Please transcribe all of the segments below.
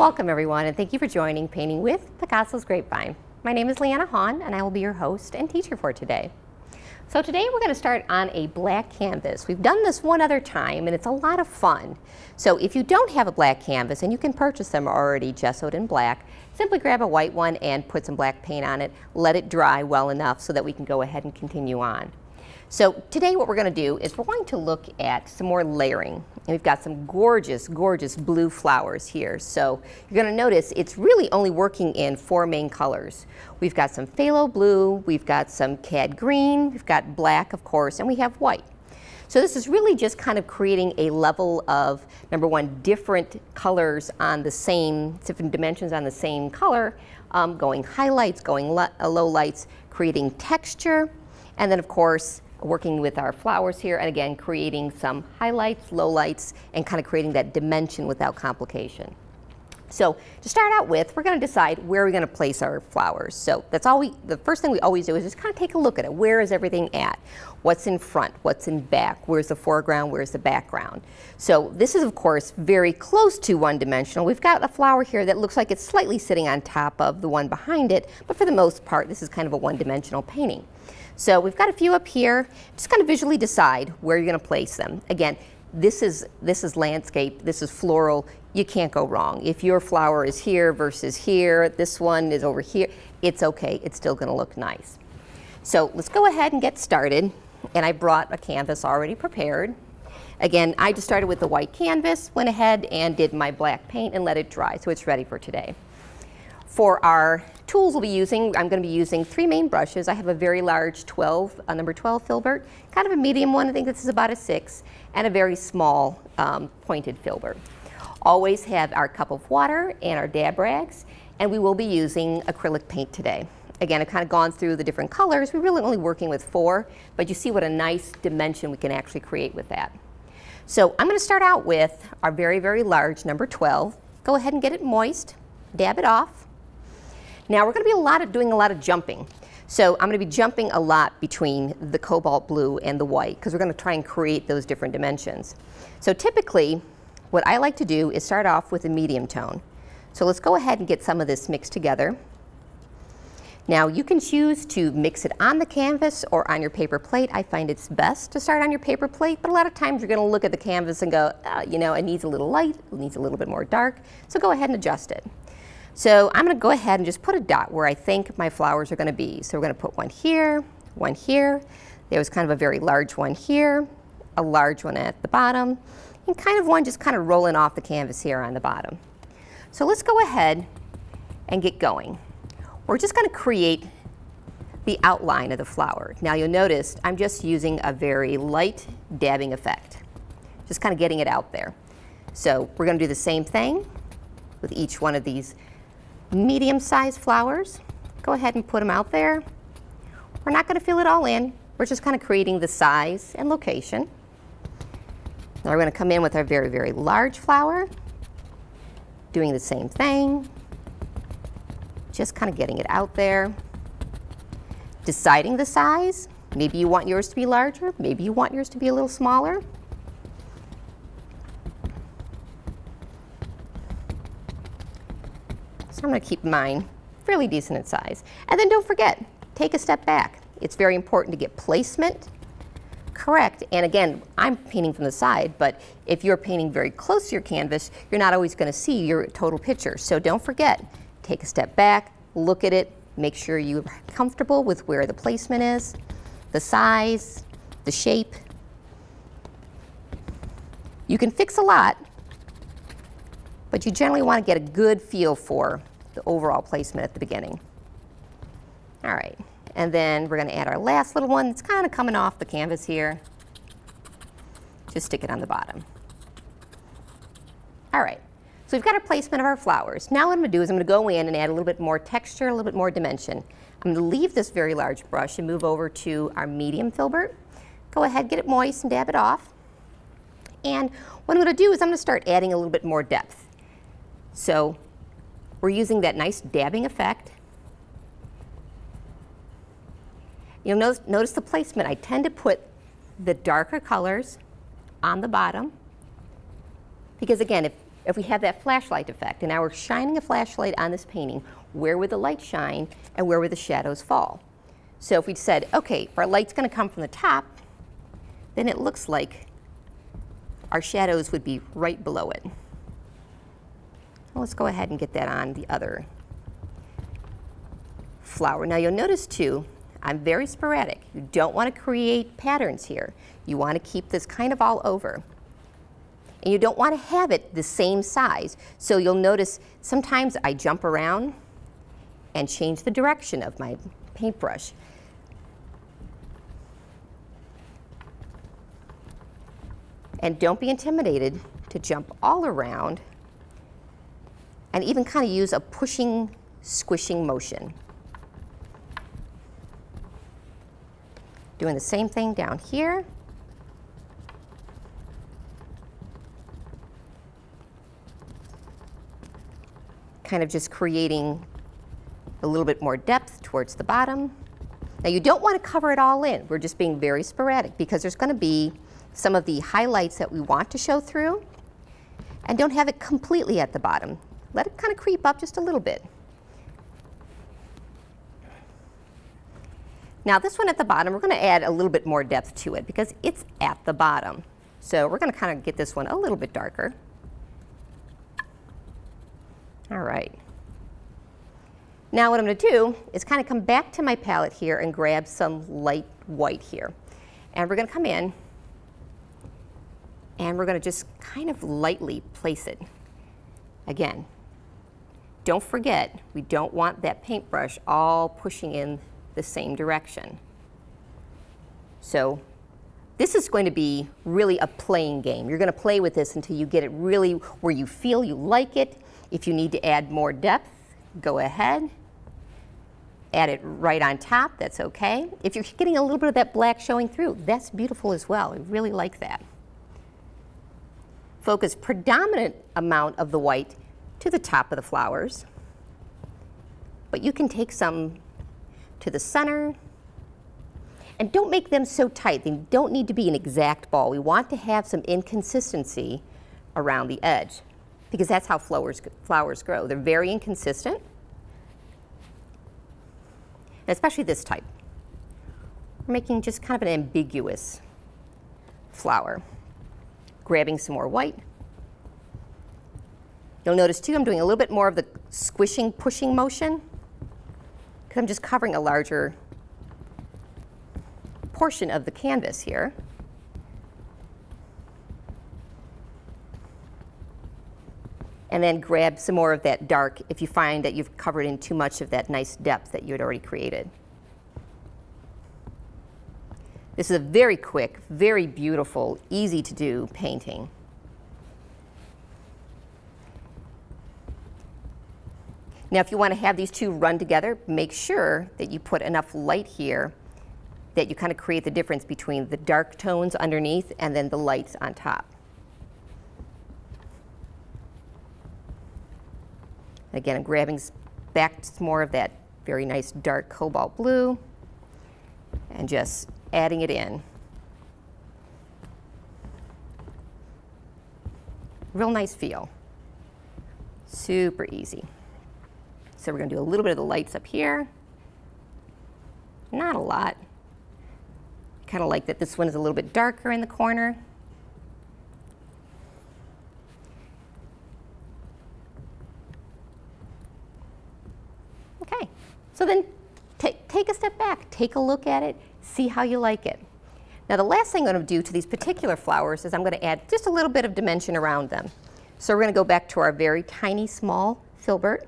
Welcome everyone, and thank you for joining Painting with Picasso's Grapevine. My name is Leanna Hahn, and I will be your host and teacher for today. So today we're going to start on a black canvas. We've done this one other time, and it's a lot of fun. So if you don't have a black canvas, and you can purchase them already gessoed in black, simply grab a white one and put some black paint on it, let it dry well enough so that we can go ahead and continue on. So today what we're going to do is we're going to look at some more layering. And we've got some gorgeous, gorgeous blue flowers here. So you're going to notice it's really only working in 4 main colors. We've got some phthalo blue, we've got some cad green, we've got black of course, and we have white. So this is really just kind of creating a level of, number one, different colors on the same, different dimensions on the same color, going highlights, going low lights, creating texture, and then of course working with our flowers here, and again creating some highlights, lowlights, and kind of creating that dimension without complication. So to start out with, we're going to decide where we're going to place our flowers. So that's all the first thing we always do is just kind of take a look at it. Where is everything at? What's in front? What's in back? Where's the foreground? Where's the background? So this is of course very close to one-dimensional. We've got a flower here that looks like it's slightly sitting on top of the one behind it, but for the most part this is kind of a one-dimensional painting. So we've got a few up here. Just kind of visually decide where you're going to place them. Again, this is landscape, this is floral. You can't go wrong. If your flower is here versus here, this one is over here, it's okay. It's still going to look nice. So let's go ahead and get started. And I brought a canvas already prepared. Again, I just started with the white canvas, went ahead and did my black paint and let it dry, so it's ready for today. For our tools we'll be using, I'm going to be using 3 main brushes. I have a very large number 12 filbert, kind of a medium one, I think this is about a 6, and a very small pointed filbert. Always have our cup of water and our dab rags, and we will be using acrylic paint today. Again, I've kind of gone through the different colors. We're really only working with 4, but you see what a nice dimension we can actually create with that. So I'm going to start out with our very, very large number 12. Go ahead and get it moist, dab it off. Now we're going to be doing a lot of jumping. So I'm going to be jumping a lot between the cobalt blue and the white because we're going to try and create those different dimensions. So typically what I like to do is start off with a medium tone. So let's go ahead and get some of this mixed together. Now you can choose to mix it on the canvas or on your paper plate. I find it's best to start on your paper plate, but a lot of times you're going to look at the canvas and go, you know, it needs a little light, it needs a little bit more dark, so go ahead and adjust it. So I'm going to go ahead and just put a dot where I think my flowers are going to be. So we're going to put one here, one here. There was kind of a very large one here, a large one at the bottom, and kind of one just kind of rolling off the canvas here on the bottom. So let's go ahead and get going. We're just going to create the outline of the flower. Now you'll notice I'm just using a very light dabbing effect, just kind of getting it out there. So we're going to do the same thing with each one of these medium-sized flowers. Go ahead and put them out there. We're not going to fill it all in. We're just kind of creating the size and location. Now we're going to come in with our very, very large flower, doing the same thing, just kind of getting it out there, deciding the size. Maybe you want yours to be larger, maybe you want yours to be a little smaller. I'm going to keep mine fairly decent in size. And then don't forget, take a step back. It's very important to get placement correct. And again, I'm painting from the side, but if you're painting very close to your canvas, you're not always going to see your total picture. So don't forget, take a step back, look at it, make sure you're comfortable with where the placement is, the size, the shape. You can fix a lot, but you generally want to get a good feel for the overall placement at the beginning. All right, and then we're going to add our last little one that's kind of coming off the canvas here. Just stick it on the bottom. All right, so we've got our placement of our flowers. Now what I'm going to do is I'm going to go in and add a little bit more texture, a little bit more dimension. I'm going to leave this very large brush and move over to our medium filbert. Go ahead, get it moist and dab it off. And what I'm going to do is I'm going to start adding a little bit more depth. So we're using that nice dabbing effect. You'll notice the placement. I tend to put the darker colors on the bottom because again, if we have that flashlight effect, and now we're shining a flashlight on this painting, where would the light shine and where would the shadows fall? So if we said, okay, if our light's going to come from the top, then it looks like our shadows would be right below it. Well, let's go ahead and get that on the other flower. Now you'll notice too, I'm very sporadic. You don't want to create patterns here. You want to keep this kind of all over. And you don't want to have it the same size. So you'll notice sometimes I jump around and change the direction of my paintbrush. And don't be intimidated to jump all around and even kind of use a pushing, squishing motion. Doing the same thing down here. Kind of just creating a little bit more depth towards the bottom. Now you don't want to cover it all in. We're just being very sporadic because there's going to be some of the highlights that we want to show through, and don't have it completely at the bottom. Let it kind of creep up just a little bit. Now this one at the bottom, we're going to add a little bit more depth to it because it's at the bottom. So we're going to kind of get this one a little bit darker. All right. Now what I'm going to do is kind of come back to my palette here and grab some light white here. And we're going to come in and we're going to just kind of lightly place it. Again, don't forget, we don't want that paintbrush all pushing in the same direction. So this is going to be really a playing game. You're going to play with this until you get it really where you feel you like it. If you need to add more depth, go ahead. Add it right on top, that's okay. If you're getting a little bit of that black showing through, that's beautiful as well. I really like that. Focus predominant amount of the white to the top of the flowers. But you can take some to the center. And don't make them so tight. They don't need to be an exact ball. We want to have some inconsistency around the edge because that's how flowers grow. They're very inconsistent. And especially this type. We're making just kind of an ambiguous flower. Grabbing some more white. You'll notice too, I'm doing a little bit more of the squishing, pushing motion because I'm just covering a larger portion of the canvas here. And then grab some more of that dark if you find that you've covered in too much of that nice depth that you had already created. This is a very quick, very beautiful, easy to do painting. Now if you want to have these two run together, make sure that you put enough light here that you kind of create the difference between the dark tones underneath and then the lights on top. Again, I'm grabbing back some more of that very nice dark cobalt blue and just adding it in. Real nice feel. Super easy. So we're going to do a little bit of the lights up here. Not a lot. Kind of like that this one is a little bit darker in the corner. Okay, so then take a step back, take a look at it, see how you like it. Now the last thing I'm going to do to these particular flowers is I'm going to add just a little bit of dimension around them. So we're going to go back to our very tiny, small filbert.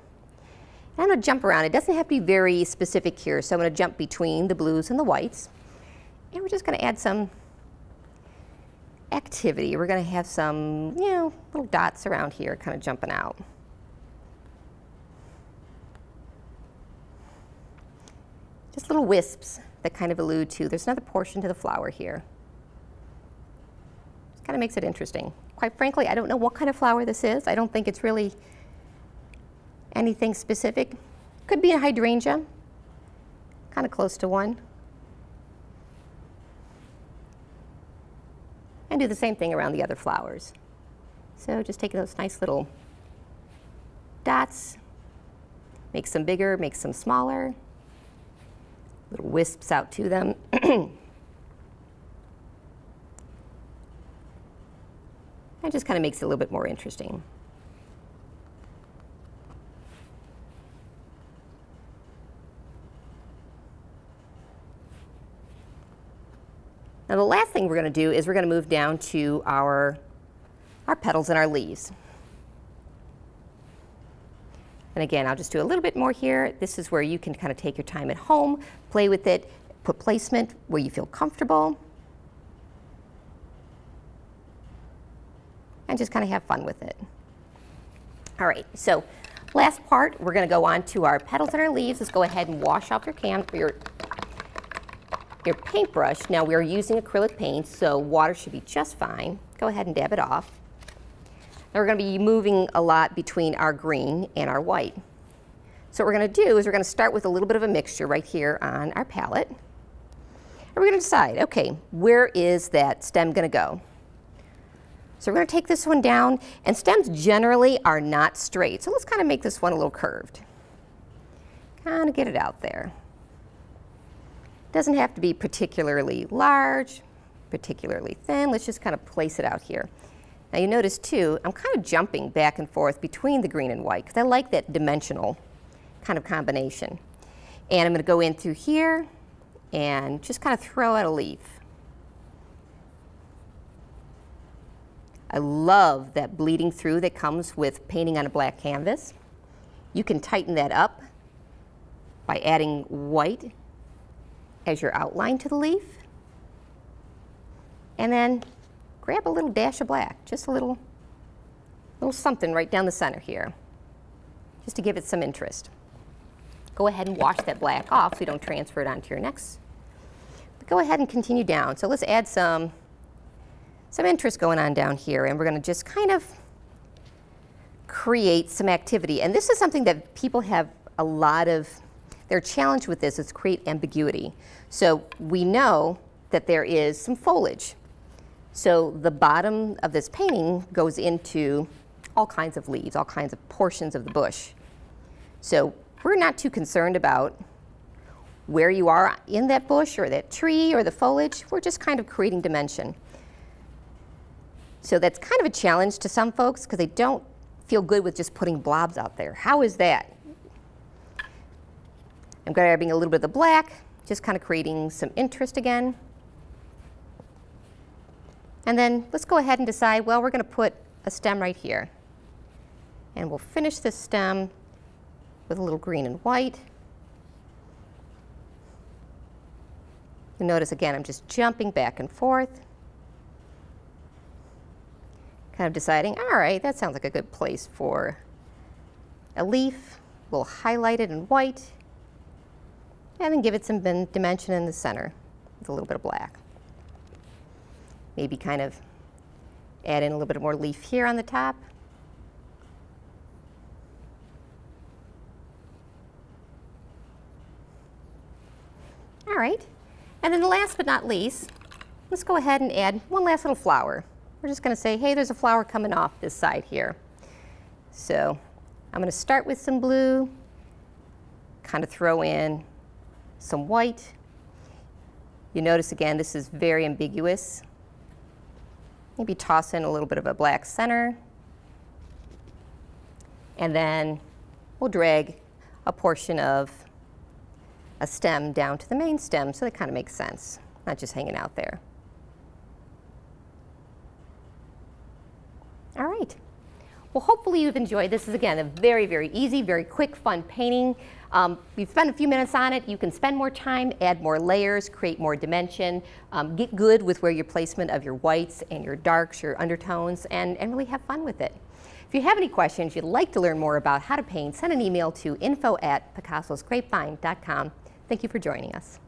And I'm going to jump around. It doesn't have to be very specific here, so I'm going to jump between the blues and the whites. And we're just going to add some activity. We're going to have some, little dots around here kind of jumping out. Just little wisps that kind of allude to, there's another portion to the flower here. Just kind of makes it interesting. Quite frankly, I don't know what kind of flower this is. I don't think it's really anything specific. Could be a hydrangea, kind of close to one. And do the same thing around the other flowers. So just taking those nice little dots, make some bigger, make some smaller, little wisps out to them. That just kind of makes it a little bit more interesting. Now the last thing we're going to do is we're going to move down to our petals and our leaves. And again, I'll just do a little bit more here. This is where you can kind of take your time at home, play with it, put placement where you feel comfortable, and just kind of have fun with it. All right, so last part, we're going to go on to our petals and our leaves. Let's go ahead and wash off your paintbrush. Now we're using acrylic paint, so water should be just fine. Go ahead and dab it off. Now we're going to be moving a lot between our green and our white. So what we're going to do is we're going to start with a little bit of a mixture right here on our palette. And we're going to decide, okay, where is that stem going to go? So we're going to take this one down, and stems generally are not straight. So let's kind of make this one a little curved. Kind of get it out there. Doesn't have to be particularly large, particularly thin. Let's just kind of place it out here. Now you notice too, I'm kind of jumping back and forth between the green and white because I like that dimensional kind of combination. And I'm going to go in through here and just kind of throw out a leaf. I love that bleeding through that comes with painting on a black canvas. You can tighten that up by adding white as your outline to the leaf. And then grab a little dash of black, just a little something right down the center here, just to give it some interest. Go ahead and wash that black off so you don't transfer it onto your next. But go ahead and continue down. So let's add some interest going on down here, and we're going to just kind of create some activity. And this is something that people have a lot of, their challenge with this is create ambiguity. So we know that there is some foliage. So the bottom of this painting goes into all kinds of leaves, all kinds of portions of the bush. So we're not too concerned about where you are in that bush or that tree or the foliage. We're just kind of creating dimension. So that's kind of a challenge to some folks because they don't feel good with just putting blobs out there. How is that? I'm grabbing a little bit of the black, just kind of creating some interest again. And then let's go ahead and decide, well, we're going to put a stem right here. And we'll finish this stem with a little green and white. You notice again, I'm just jumping back and forth. Kind of deciding, all right, that sounds like a good place for a leaf. We'll highlight it in white. And then give it some dimension in the center with a little bit of black. Maybe kind of add in a little bit more leaf here on the top. All right, and then last but not least, let's go ahead and add one last little flower. We're just going to say, hey, there's a flower coming off this side here. So I'm going to start with some blue, kind of throw in some white. You notice again, this is very ambiguous. Maybe toss in a little bit of a black center. And then we'll drag a portion of a stem down to the main stem so that kind of makes sense, not just hanging out there. All right. Well, hopefully you've enjoyed this. This is, again, a very, very easy, very quick, fun painting. We've spent a few minutes on it. You can spend more time, add more layers, create more dimension, get good with where your placement of your whites and your darks, your undertones, and really have fun with it. If you have any questions, you'd like to learn more about how to paint, send an email to info@picassosgrapevine.com. Thank you for joining us.